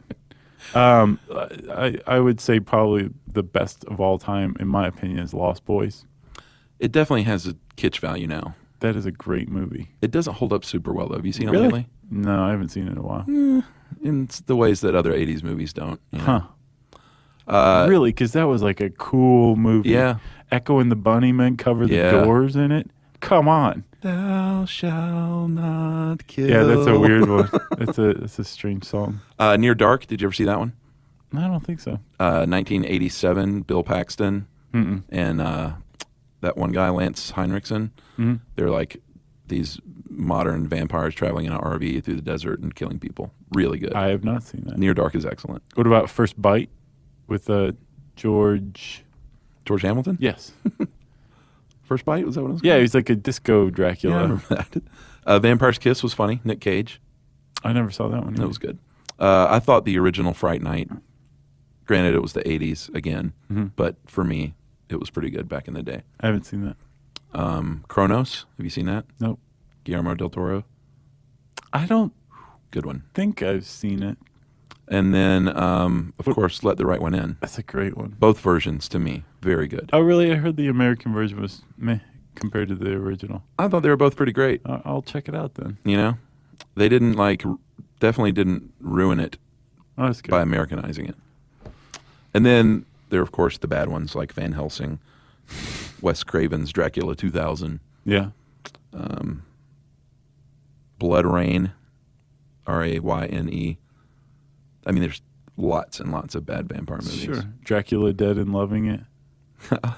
I would say probably the best of all time, in my opinion, is Lost Boys. It definitely has a kitsch value now. That is a great movie. It doesn't hold up super well, though. Have you seen it Really? lately? No, I haven't seen it in a while. In the ways that other 80s movies don't. you know? Really? Because that was like a cool movie. Yeah. Echo and the Bunnymen cover the Yeah. doors in it. Come on. Thou shalt not kill. Yeah, that's a weird one. It's a strange song. Near Dark, did you ever see that one? I don't think so. 1987, Bill Paxton and that one guy, Lance Henriksen. They're like these modern vampires traveling in an RV through the desert and killing people. Really good. I have not seen that. Near Dark is excellent. What about First Bite with George? George Hamilton? Yes. First Bite? Was that what it was Yeah, called? he's like a disco Dracula. Yeah, I remember that. Vampire's Kiss was funny. Nick Cage. I never saw that one. That was good. I thought the original Fright Night, granted it was the 80s again, but for me, it was pretty good back in the day. I haven't seen that. Kronos, have you seen that? Nope. Guillermo del Toro. I don't Good one. think I've seen it. And then, of course, Let the Right One In. That's a great one. Both versions, to me, very good. Oh, really? I heard the American version was meh compared to the original. I thought they were both pretty great. I'll check it out then. You know, they didn't definitely didn't ruin it Oh, that's good. by Americanizing it. And then there are, of course, the bad ones like Van Helsing, Wes Craven's Dracula 2000, Yeah. Blood Rain, Rayne. I mean, there's lots and lots of bad vampire movies. Sure. Dracula Dead and Loving It.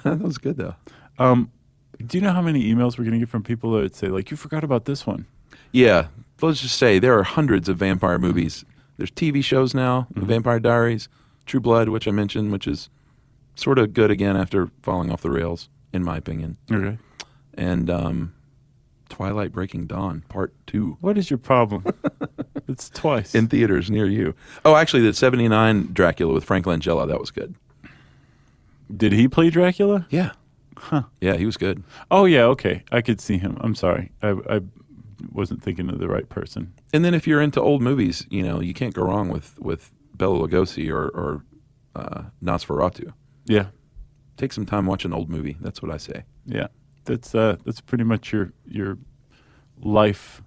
That was good, though. Do you know how many emails we're going to get from people that would say, like, you forgot about this one? Yeah, let's just say there are hundreds of vampire movies. There's TV shows now, The Vampire Diaries, True Blood, which I mentioned, which is sort of good again after falling off the rails, in my opinion. Okay. And Twilight Breaking Dawn, Part 2. What is your problem? It's twice. In theaters near you. Oh, actually, the 79 Dracula with Frank Langella, that was good. Did he play Dracula? Yeah. Huh. Yeah, he was good. Oh, yeah, okay. I could see him. I'm sorry. I wasn't thinking of the right person. And then if you're into old movies, you can't go wrong with Bela Lugosi or Nosferatu. Yeah. Take some time, watch an old movie. That's what I say. Yeah. That's pretty much your life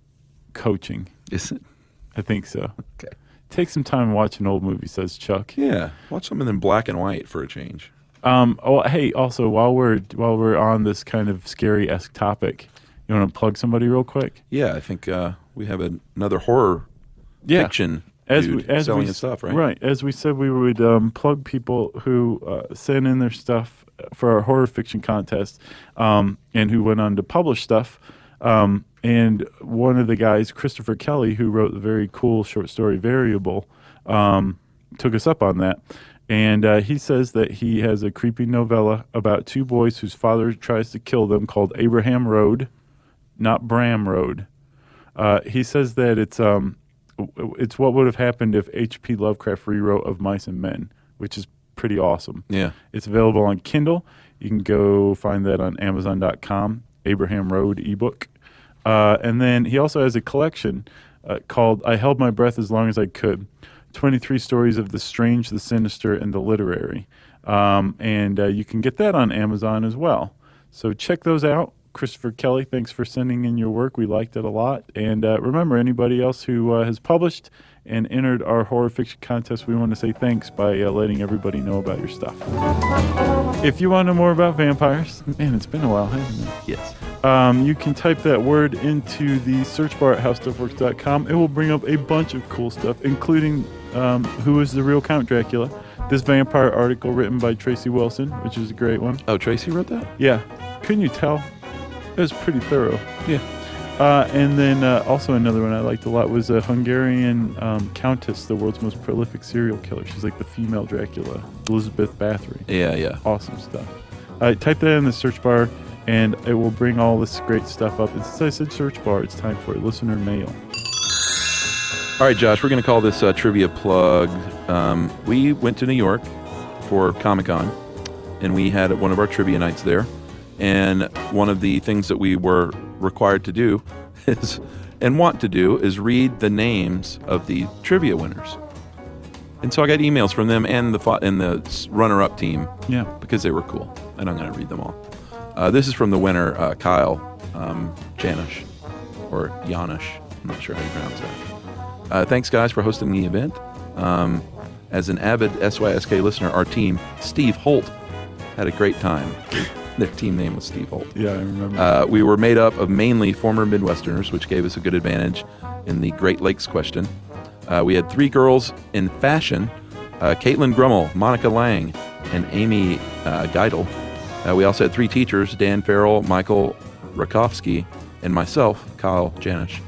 coaching. Is it? I think so. Okay. Take some time and watch an old movie, says Chuck. Yeah. Watch something in black and white for a change. Hey, also while we're on this kind of scary-esque topic, you want to plug somebody real quick? Yeah, I think we have another horror fiction dude selling his stuff, right? Right. As we said, we would plug people who send in their stuff for our horror fiction contest and who went on to publish stuff. And one of the guys, Christopher Kelly, who wrote the very cool short story Variable, took us up on that. And he says that he has a creepy novella about two boys whose father tries to kill them called Abraham Road, not Bram Road. He says that it's what would have happened if H.P. Lovecraft rewrote Of Mice and Men, which is pretty awesome. Yeah. It's available on Kindle. You can go find that on Amazon.com, Abraham Road ebook. And then he also has a collection called I Held My Breath as Long as I Could, 23 stories of the strange, the sinister, and the literary. And you can get that on Amazon as well. So check those out. Christopher Kelly, thanks for sending in your work. We liked it a lot. And remember, anybody else who has published and entered our horror fiction contest, we want to say thanks by letting everybody know about your stuff. If you want to know more about vampires, man, it's been a while, hasn't it? Yes. You can type that word into the search bar at howstuffworks.com. It will bring up a bunch of cool stuff, including Who is the Real Count Dracula, this vampire article written by Tracy Wilson, which is a great one. Oh, Tracy wrote that? Yeah. Couldn't you tell? It was pretty thorough. Yeah. And then also another one I liked a lot was a Hungarian countess, the world's most prolific serial killer. She's like the female Dracula, Elizabeth Bathory. Yeah. Awesome stuff. Type that in the search bar, and it will bring all this great stuff up. And since I said search bar, it's time for listener mail. All right, Josh, we're going to call this trivia plug. We went to New York for Comic-Con, and we had one of our trivia nights there. And one of the things that we were required to do is, and want to do, is read the names of the trivia winners. And so I got emails from them and the runner-up team, Yeah. because they were cool, and I'm going to read them all. This is from the winner, Kyle Janish, or Janish. I'm not sure how you pronounce that. Thanks, guys, for hosting the event. As an avid SYSK listener, our team, Steve Holt, had a great time. Their team name was Steve Holt. Yeah, I remember. We were made up of mainly former Midwesterners, which gave us a good advantage in the Great Lakes question. We had 3 girls in fashion, Caitlin Grummel, Monica Lang, and Amy Geidel. We also had 3 teachers, Dan Farrell, Michael Rakowski, and myself, Kyle Janish,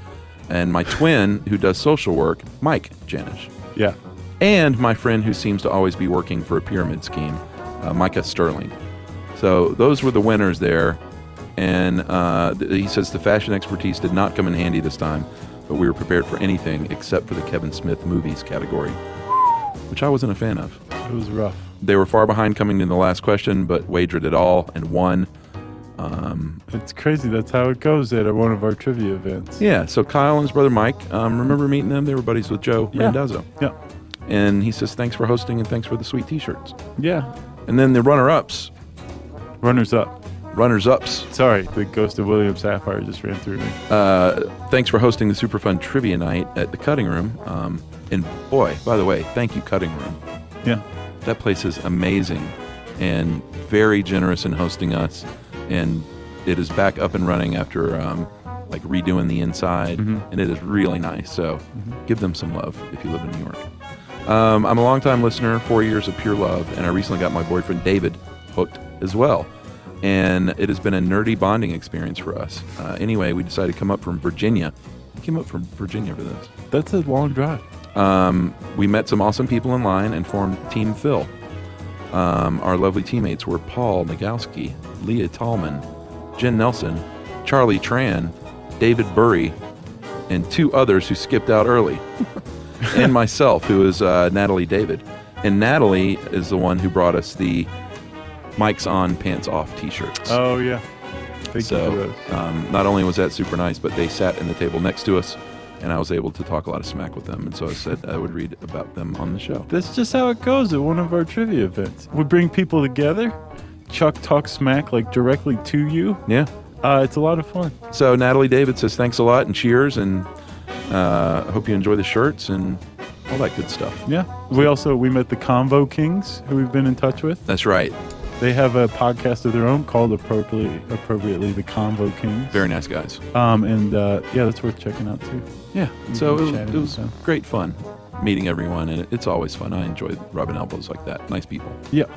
and my twin, who does social work, Mike Janish. Yeah. And my friend who seems to always be working for a pyramid scheme, Micah Sterling. So those were the winners there. And he says the fashion expertise did not come in handy this time, but we were prepared for anything except for the Kevin Smith movies category, which I wasn't a fan of. It was rough. They were far behind coming to the last question, but wagered it all and won. It's crazy. That's how it goes at one of our trivia events. Yeah, so Kyle and his brother Mike, remember meeting them? They were buddies with Joe Randazzo. Yeah. And he says, thanks for hosting and thanks for the sweet t-shirts. Yeah. And then the runner-ups. Runners-up. Runners-ups. Sorry, the ghost of William Sapphire just ran through me. Thanks for hosting the super fun trivia night at the Cutting Room. And boy, by the way, thank you, Cutting Room. Yeah. That place is amazing and very generous in hosting us. And it is back up and running after like redoing the inside. And it is really nice. So give them some love if you live in New York. I'm a longtime listener, 4 years of pure love. And I recently got my boyfriend David hooked as well. And it has been a nerdy bonding experience for us. Anyway, we decided to come up from Virginia. We came up from Virginia for this. That's a long drive. We met some awesome people in line and formed Team Phil. Our lovely teammates were Paul Nagowski, Leah Tallman, Jen Nelson, Charlie Tran, David Burry, and 2 others who skipped out early, and myself, who is Natalie David. And Natalie is the one who brought us the Mike's On, Pants Off t-shirts. Oh, yeah. Thank you for those. Not only was that super nice, but they sat in the table next to us, and I was able to talk a lot of smack with them. And so I said I would read about them on the show. That's just how it goes at one of our trivia events. We bring people together. Chuck talks smack like directly to you. Yeah. It's a lot of fun. So Natalie David says thanks a lot and cheers, and I hope you enjoy the shirts and all that good stuff. Yeah. We met the Convo Kings, who we've been in touch with. That's right. They have a podcast of their own called appropriately the Convo Kings. Very nice guys. Yeah, that's worth checking out too. Yeah. We've So been it chatting was with them. great fun meeting everyone, and it's always fun. I enjoy rubbing elbows like that. Nice people. Yeah.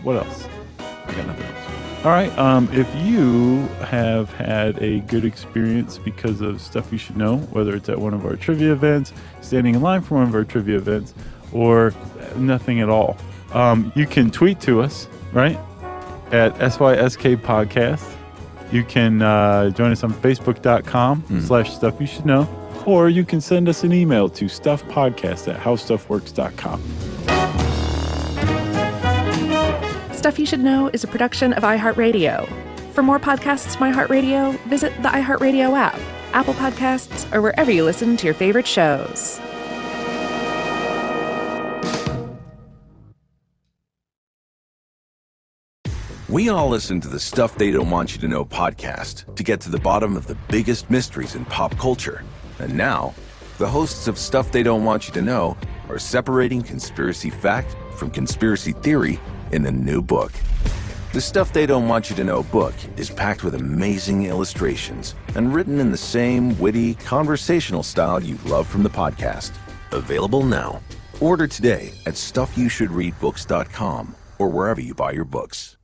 What else? I got nothing else. All right. If you have had a good experience because of stuff you should know, whether it's at one of our trivia events, standing in line for one of our trivia events, or nothing at all, you can tweet to us, right, at SYSK Podcast. You can join us on Facebook.com/Stuff You Should Know, or you can send us an email to stuffpodcast@howstuffworks.com. Stuff You Should Know is a production of iHeartRadio. For more podcasts from iHeartRadio, visit the iHeartRadio app, Apple Podcasts, or wherever you listen to your favorite shows. We all listen to the Stuff They Don't Want You to Know podcast to get to the bottom of the biggest mysteries in pop culture. And now, the hosts of Stuff They Don't Want You to Know are separating conspiracy fact from conspiracy theory in a new book. The Stuff They Don't Want You to Know book is packed with amazing illustrations and written in the same witty, conversational style you love from the podcast. Available now. Order today at StuffYouShouldReadBooks.com or wherever you buy your books.